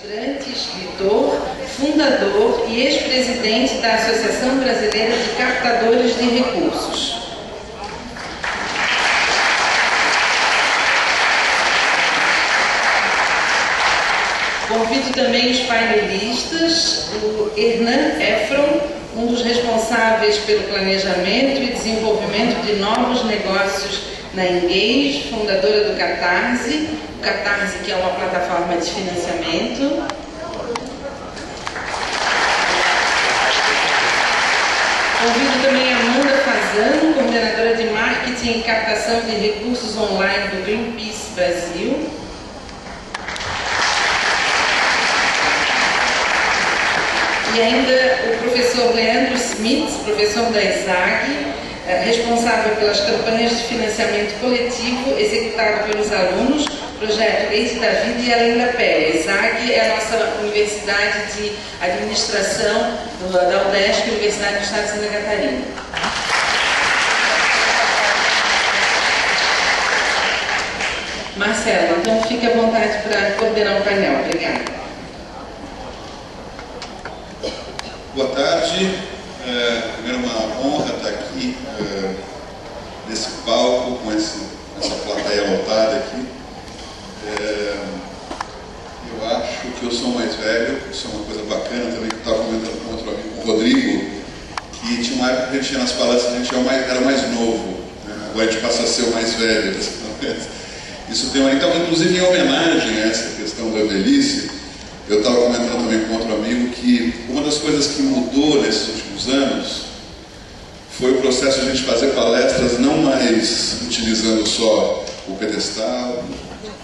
palestrante, escritor, fundador e ex-presidente da Associação Brasileira de Captadores de Recursos. Convido também os painelistas, o Hernan Efron, um dos responsáveis pelo planejamento e desenvolvimento de novos negócios na Engage, fundadora do Catarse, o Catarse, que é uma plataforma de financiamento. Convido também a Amanda Fazano, coordenadora de marketing e captação de recursos online do Greenpeace Brasil. E ainda o professor Leandro Smith, professor da ESAG, responsável pelas campanhas de financiamento coletivo executado pelos alunos, projeto Leite da Vida e Além da Pele. A ESAG é a nossa universidade de administração da UDESC, Universidade do Estado de Santa Catarina. Marcelo, então fique à vontade para coordenar o painel. Obrigada. Boa tarde. Primeiro, uma honra estar aqui nesse palco, com essa plateia lotada aqui. Eu acho que eu sou mais velho, isso é uma coisa bacana também, que eu estava comentando com outro amigo, com o Rodrigo, que tinha uma época que a gente ia nas palestras, a gente era mais novo, né? Agora a gente passa a ser o mais velho. Isso tem uma... Então, inclusive, em homenagem a essa questão da velhice, eu estava comentando também com outro amigo que uma das coisas que mudou nesses últimos anos foi o processo de a gente fazer palestras não mais utilizando só o pedestal.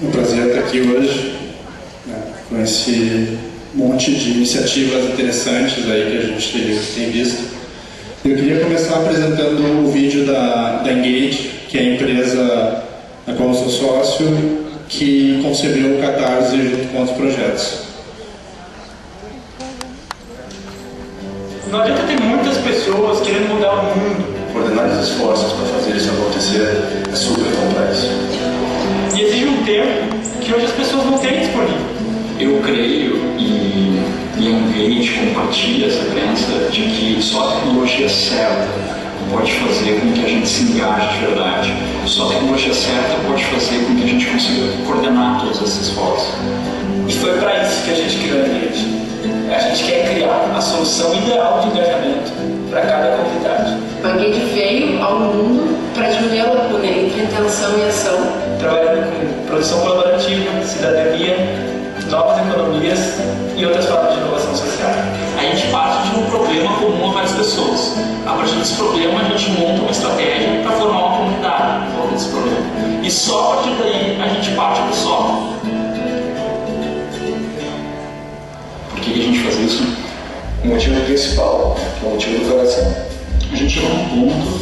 Um prazer estar aqui hoje, né, com esse monte de iniciativas interessantes aí que a gente tem visto. Eu queria começar apresentando o vídeo da Engage, que é a empresa na qual eu sou sócio, que concebeu o Catarse junto com outros projetos. Não adianta ter muitas pessoas querendo mudar o mundo. Coordenar os esforços para fazer isso acontecer é super complexo. E exige um tempo que hoje as pessoas não têm disponível. Eu creio e Engage compartilha essa crença de que só a tecnologia certa pode fazer com que a gente se engaje de verdade. Só a tecnologia certa pode fazer com que a gente consiga coordenar todos esses esforços. E foi para isso que a gente criou a Engage. A gente quer criar a solução ideal de engajamento para cada comunidade. A Engage veio ao mundo para diminuir a lacuna entre intenção e ação. Trabalhando com produção colaborativa, cidadania, novas economias e outras formas de inovação social. A gente parte de um problema comum a várias pessoas. A partir desse problema, a gente monta uma estratégia para formar uma comunidade em volta desse problema. E só a partir daí a gente parte do solo. Por que a gente faz isso? O motivo principal, que é o motivo do coração. A gente chega num ponto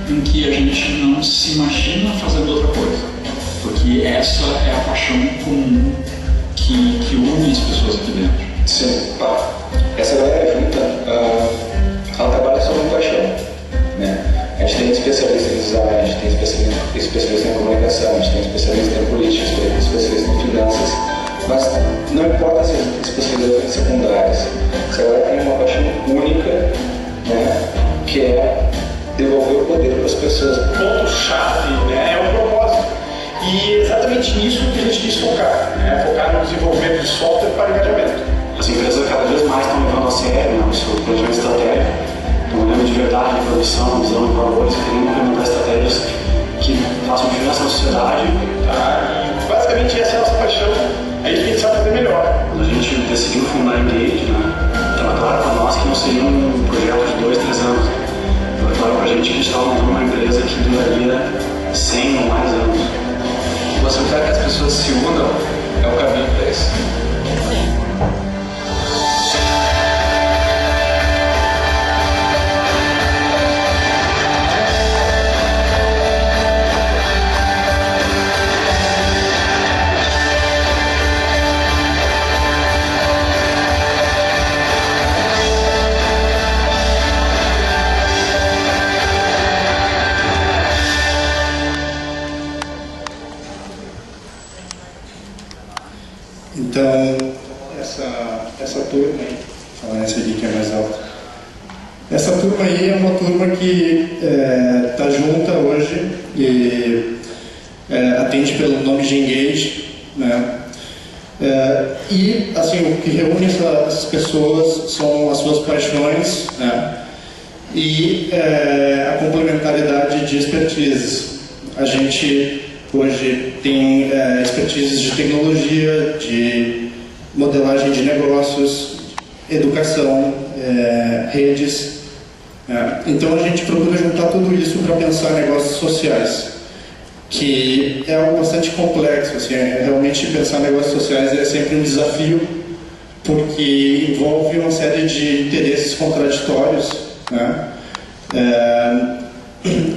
em que a gente não se imagina fazendo outra coisa. Porque essa é a paixão comum que une as pessoas aqui dentro. Sim, essa galera junta, ela trabalha só com paixão, né? A gente tem especialista em design, a gente tem especialista em comunicação, a gente tem especialista em política, especialista em finanças, mas não importa as especialidades secundárias, essa galera tem uma paixão única, né? Que é devolver o poder para as pessoas. O ponto-chave, né, é o propósito. E é exatamente nisso que a gente quis focar, né? Focar no desenvolvimento de software para engajamento. As empresas cada vez mais estão levando a sério, né, o seu planejamento estratégico, estão olhando de verdade de produção, visão e valores, querendo implementar estratégias que façam diferença na sociedade. E basicamente essa é a nossa paixão, a gente sabe fazer melhor. Quando a gente decidiu fundar a Engage, né, estava claro para nós que não seria um projeto de 2, 3 anos. Estava claro para a gente que a gente estava montando uma empresa que duraria 100 ou mais anos. Possibilitar que as pessoas se unam é o caminho para isso. Então, essa turma aí, falando esse aqui que é mais alto. Essa turma aí é uma turma que está junta hoje e atende pelo nome de Engage, né? E assim, o que reúne essas pessoas são as suas paixões, né? E a complementaridade de expertises. A gente hoje tem expertises de tecnologia, de modelagem de negócios, educação, redes. Então a gente procura juntar tudo isso para pensar negócios sociais, que é algo bastante complexo. Assim, realmente pensar negócios sociais é sempre um desafio, porque envolve uma série de interesses contraditórios, né?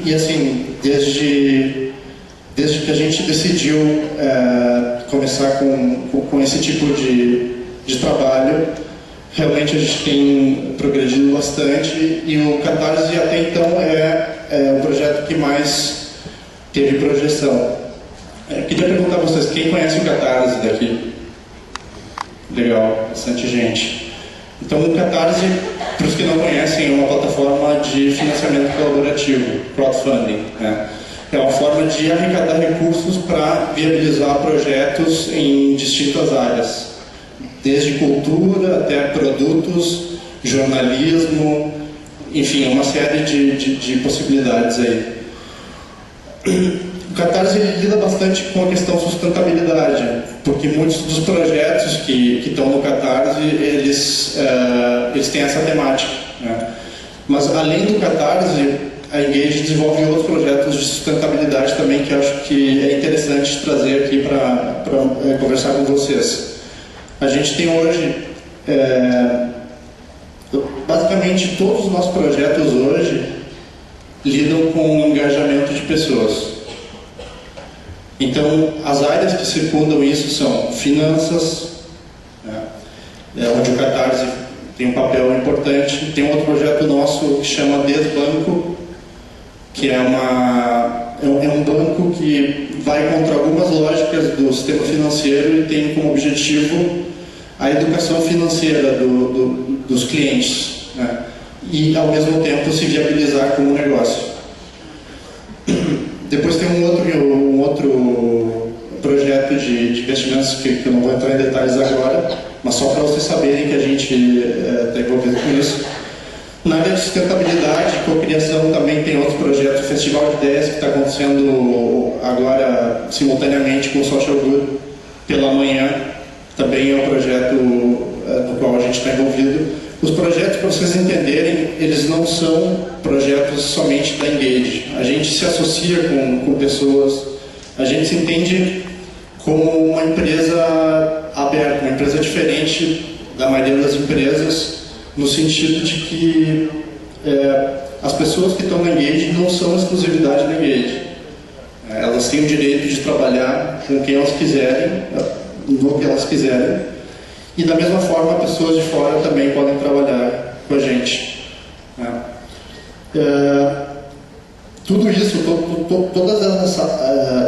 E assim, desde que a gente decidiu começar com esse tipo de trabalho, realmente a gente tem progredido bastante, e o Catarse até então é o projeto que mais teve projeção. Queria perguntar a vocês, quem conhece o Catarse daqui? Legal, bastante gente. Então o Catarse, para os que não conhecem, é uma plataforma de financiamento colaborativo, crowdfunding, né? É uma forma de arrecadar recursos para viabilizar projetos em distintas áreas, desde cultura até produtos, jornalismo, enfim, uma série de possibilidades aí. O Catarse lida bastante com a questão sustentabilidade, porque muitos dos projetos que estão no Catarse, eles têm essa temática, né? Mas além do Catarse, a Engage desenvolve outros projetos de sustentabilidade também, que eu acho que é interessante trazer aqui para conversar com vocês. A gente tem hoje, basicamente todos os nossos projetos hoje lidam com o engajamento de pessoas. Então, as áreas que circundam isso são finanças, né, onde o Catarse tem um papel importante. Tem outro projeto nosso que chama Desbanco, que é um banco que vai contra algumas lógicas do sistema financeiro e tem como objetivo a educação financeira dos clientes, né? E ao mesmo tempo se viabilizar como negócio. Depois tem um outro projeto de investimentos que eu não vou entrar em detalhes agora, mas só para vocês saberem que a gente está envolvido com isso. Na área de sustentabilidade e cocriação também tem outros projetos. O Festival de Ideias, que está acontecendo agora simultaneamente com o Social Good pela manhã, também é um projeto no qual a gente está envolvido. Os projetos, para vocês entenderem, eles não são projetos somente da Engage. A gente se associa com pessoas, a gente se entende como uma empresa aberta, uma empresa diferente da maioria das empresas, no sentido de que as pessoas que estão na Engage não são exclusividade da Engage. Elas têm o direito de trabalhar com quem elas quiserem, no que elas quiserem, e da mesma forma pessoas de fora também podem trabalhar com a gente. Tudo isso, todas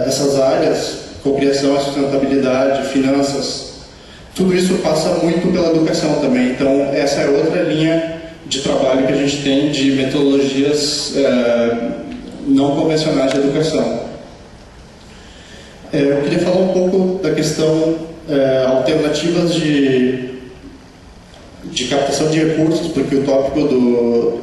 essas áreas, cocriação e sustentabilidade, finanças, tudo isso passa muito pela educação também. Então, essa é outra linha de trabalho que a gente tem de metodologias não convencionais de educação. Eu queria falar um pouco da questão alternativas de captação de recursos, porque o tópico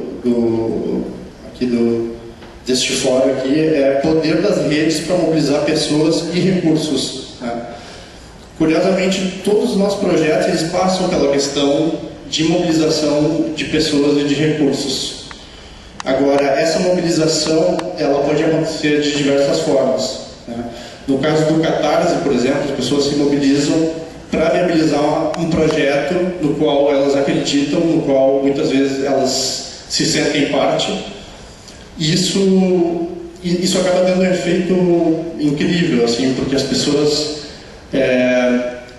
deste fórum aqui é poder das redes para mobilizar pessoas e recursos, né? Curiosamente, todos os nossos projetos eles passam pela questão de mobilização de pessoas e de recursos. Agora, essa mobilização ela pode acontecer de diversas formas, né? No caso do Catarse, por exemplo, as pessoas se mobilizam para viabilizar um projeto no qual elas acreditam, no qual muitas vezes elas se sentem parte. Isso acaba dando um efeito incrível, assim, porque as pessoas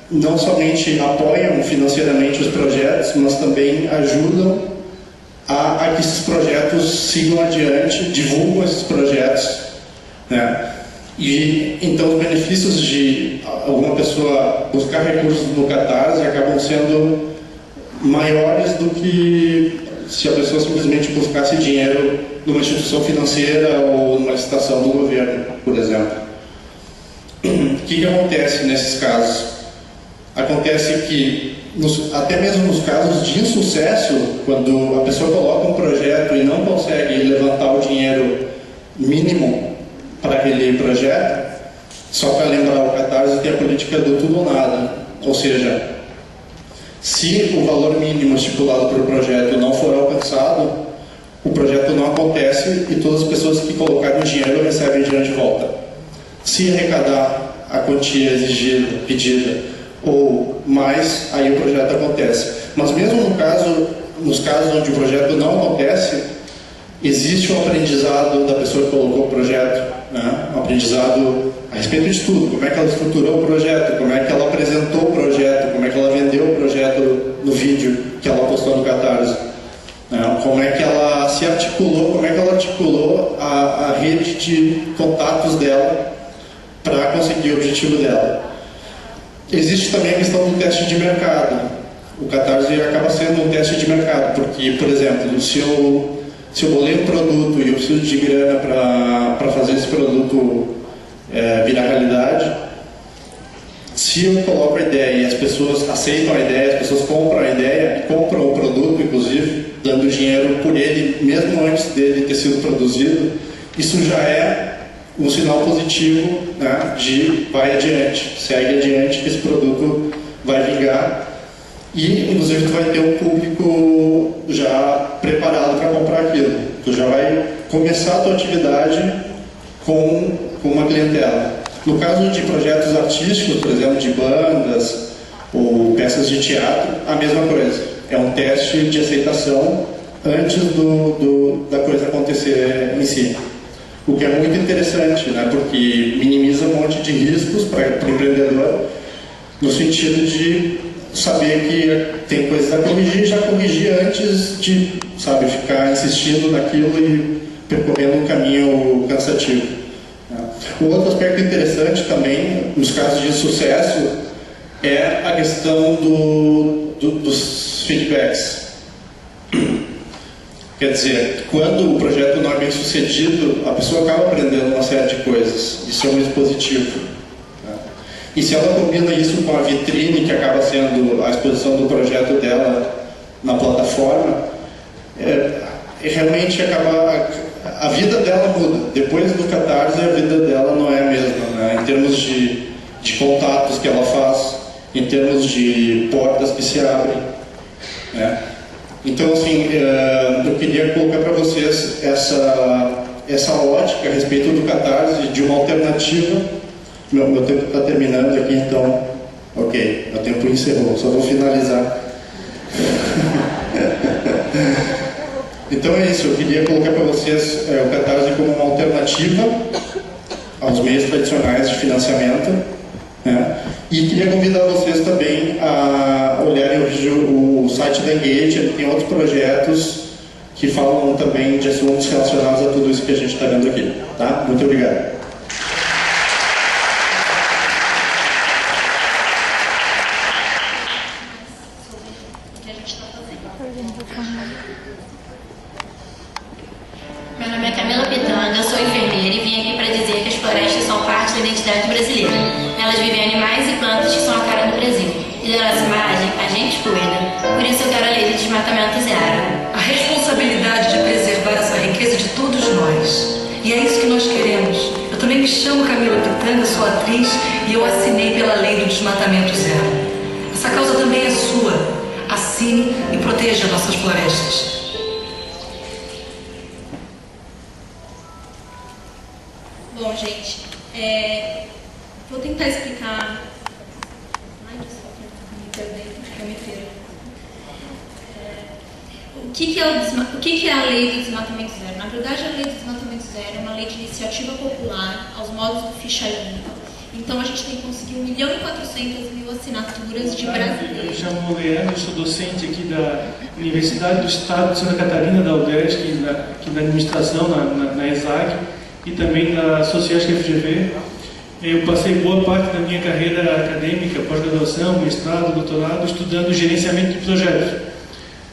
não somente apoiam financeiramente os projetos, mas também ajudam a que esses projetos sigam adiante, divulgam esses projetos, né? E então os benefícios de alguma pessoa buscar recursos no Catarse acabam sendo maiores do que se a pessoa simplesmente buscasse dinheiro numa instituição financeira ou numa licitação do governo, por exemplo. O que acontece nesses casos? Acontece que, até mesmo nos casos de insucesso, quando a pessoa coloca um projeto e não consegue levantar o dinheiro mínimo para aquele projeto, só para lembrar, o Catarse tem a política do tudo ou nada. Ou seja, se o valor mínimo estipulado para o projeto não for alcançado, o projeto não acontece e todas as pessoas que colocaram dinheiro recebem dinheiro de volta. Se arrecadar a quantia exigida, pedida, ou mais, aí o projeto acontece. Mas mesmo nos casos onde o projeto não acontece, existe um aprendizado da pessoa que colocou o projeto, né? Um aprendizado a respeito de tudo, como é que ela estruturou o projeto, como é que ela apresentou o projeto, como é que ela vendeu o projeto no vídeo que ela postou no Catarse, né? Como é que ela se articulou, como é que ela articulou a rede de contatos dela para conseguir o objetivo dela. Existe também a questão do teste de mercado. O Catarse acaba sendo um teste de mercado, porque, por exemplo, se eu bolei um produto e eu preciso de grana para fazer esse produto virar realidade, se eu coloco a ideia e as pessoas aceitam a ideia, as pessoas compram a ideia e compram o produto, inclusive, dando dinheiro por ele, mesmo antes dele ter sido produzido, isso já é um sinal positivo, né, de vai adiante, segue adiante, que esse produto vai vingar e, inclusive, tu vai ter um público já preparado para comprar aquilo. Tu já vai começar a tua atividade com uma clientela. No caso de projetos artísticos, por exemplo, de bandas ou peças de teatro, a mesma coisa. É um teste de aceitação antes da coisa acontecer em si. O que é muito interessante, né? Porque minimiza um monte de riscos para o empreendedor, no sentido de saber que tem coisas a corrigir, já corrigir antes de, sabe, ficar insistindo naquilo e percorrendo um caminho cansativo. Um outro aspecto interessante também, nos casos de sucesso, é a questão dos feedbacks. Quer dizer, quando o projeto não é bem sucedido, a pessoa acaba aprendendo uma série de coisas. Isso é muito positivo. E se ela combina isso com a vitrine, que acaba sendo a exposição do projeto dela na plataforma, realmente a vida dela muda. Depois do Catarse, a vida dela não é a mesma, né? Em termos de contatos que ela faz, em termos de portas que se abrem, né? Então, assim, eu queria colocar para vocês essa ótica a respeito do Catarse, de uma alternativa. Meu tempo está terminando aqui, então, ok, meu tempo encerrou, só vou finalizar. Então é isso, eu queria colocar para vocês o Catarse como uma alternativa aos meios tradicionais de financiamento, né? E queria convidar vocês também a olharem o site da Engage. Ele tem outros projetos que falam também de assuntos relacionados a tudo isso que a gente está vendo aqui. Tá? Muito obrigado. Meu nome é Camila Pitanga, sou enfermeira e vim aqui para dizer que as florestas são parte da identidade brasileira. Nelas vivem animais e plantas que são a cara do Brasil. E da nossa imagem, a gente cuida. Por isso eu quero a lei de desmatamento zero. A responsabilidade de preservar essa riqueza de todos nós. E é isso que nós queremos. Eu também me chamo Camila Pitanga, sou atriz e eu assinei pela lei do desmatamento zero. Essa causa também é sua. Assine e proteja nossas florestas. Bom, gente, vou tentar explicar. Ai, desculpa, me perdi, eu me perco. O que é a lei do desmatamento zero? Na verdade, a lei do desmatamento zero é uma lei de iniciativa popular aos modos do ficha limpa. Então, a gente tem que conseguir 1.400.000 assinaturas de brasileiros. Eu me chamo Leandro, sou docente aqui da Universidade do Estado de Santa Catarina, da UDESC, aqui da administração, na ESAG. e também da Sociedade FGV. Eu passei boa parte da minha carreira acadêmica, pós-graduação, mestrado, doutorado, estudando gerenciamento de projetos.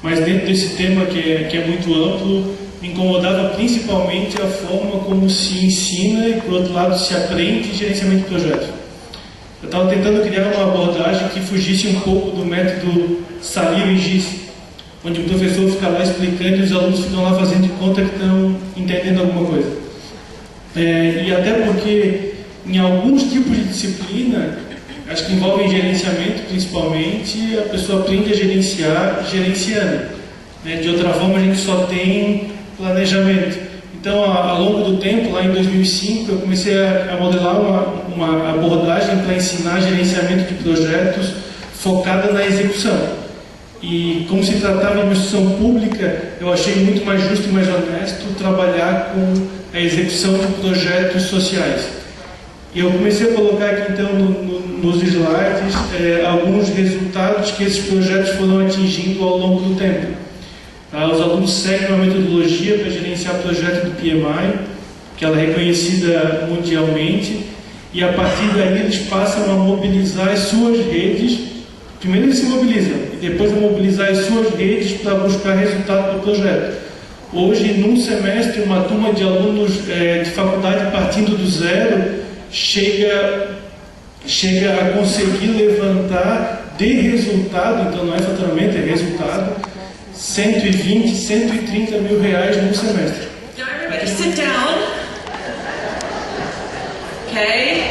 Mas dentro desse tema, que é muito amplo, me incomodava principalmente a forma como se ensina e, por outro lado, se aprende gerenciamento de projetos. Eu estava tentando criar uma abordagem que fugisse um pouco do método Salil e Giz, onde o professor fica lá explicando e os alunos ficam lá fazendo de conta que estão entendendo alguma coisa. E até porque, em alguns tipos de disciplina, acho que envolvem gerenciamento principalmente, a pessoa aprende a gerenciar gerenciando. De outra forma, a gente só tem planejamento. Então, ao longo do tempo, lá em 2005, eu comecei a modelar uma abordagem para ensinar gerenciamento de projetos focada na execução. E como se tratava de uma instituição pública, eu achei muito mais justo e mais honesto trabalhar com a execução de projetos sociais. E eu comecei a colocar aqui, então, nos slides, alguns resultados que esses projetos foram atingindo ao longo do tempo. Os alunos seguem uma metodologia para gerenciar projetos do PMI, que ela é reconhecida mundialmente, e a partir daí eles passam a mobilizar as suas redes. Primeiro eles se mobilizam, e depois a mobilizar as suas redes para buscar resultado do projeto. Hoje, num semestre, uma turma de alunos de faculdade partindo do zero chega a conseguir levantar de resultado, então não é faturamento, é resultado, 120, 130 mil reais no semestre. Now everybody sit down. Okay.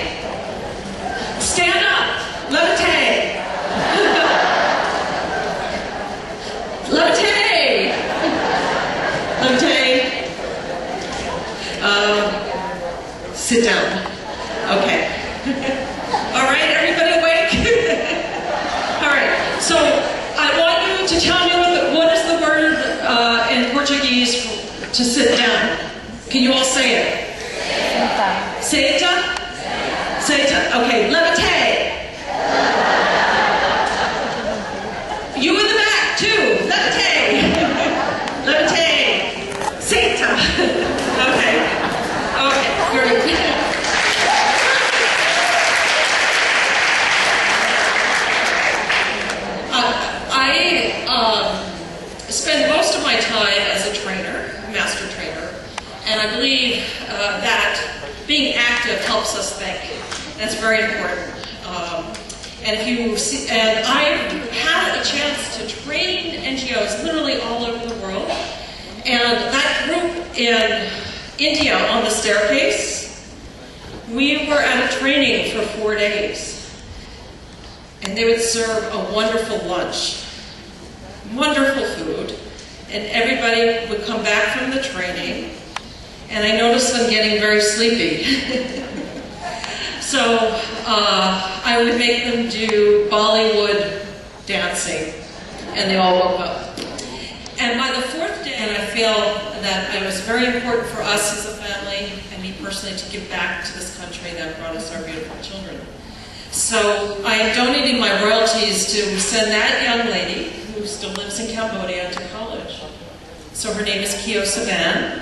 Stand up. Levitate. Levitate. Levitate. Sit down. Okay. All right, everybody awake? All right. So I want you to tell me what is the word in Portuguese to sit down. Can you all say it? Senta. Senta. Okay. Levitate. You in the back too. Levitate. Levitate. Senta. Okay. Okay. Very good. I spend most of my time as a trainer, master trainer, and I believe that being active helps us think. That's very important. And if you see, and I've had a chance to train NGOs literally all over the world, and that group in India on the staircase, we were at a training for 4 days, and they would serve a wonderful lunch. Wonderful food, and everybody would come back from the training, and I noticed them getting very sleepy. So I would make them do Bollywood dancing, and they all woke up. And by the 4th day, and I feel that it was very important for us as a family, and me personally, to give back to this country that brought us our beautiful children. So I am donating my royalties to send that young lady, who still lives in Cambodia, to college. So her name is Kyo Saban.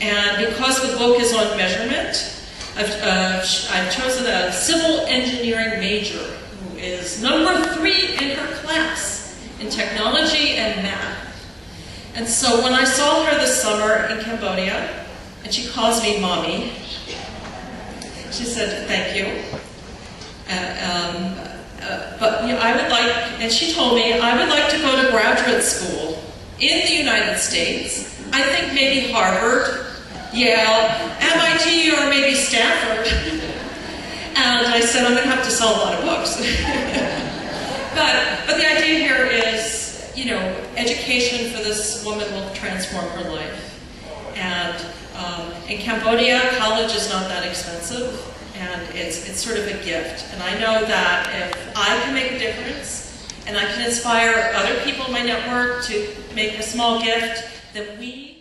And because the book is on measurement, I've chosen a civil engineering major who is number 3 in her class in technology and math. And so when I saw her this summer in Cambodia, and she calls me mommy, she said, thank you. But I would like, and she told me, I would like to go to graduate school in the United States. I think maybe Harvard, Yale, MIT, or maybe Stanford. And I said, I'm going to have to sell a lot of books. but the idea here is, you know, education for this woman will transform her life. And in Cambodia, college is not that expensive. And it's sort of a gift. And I know that if I can make a difference, and I can inspire other people in my network to make a small gift, then we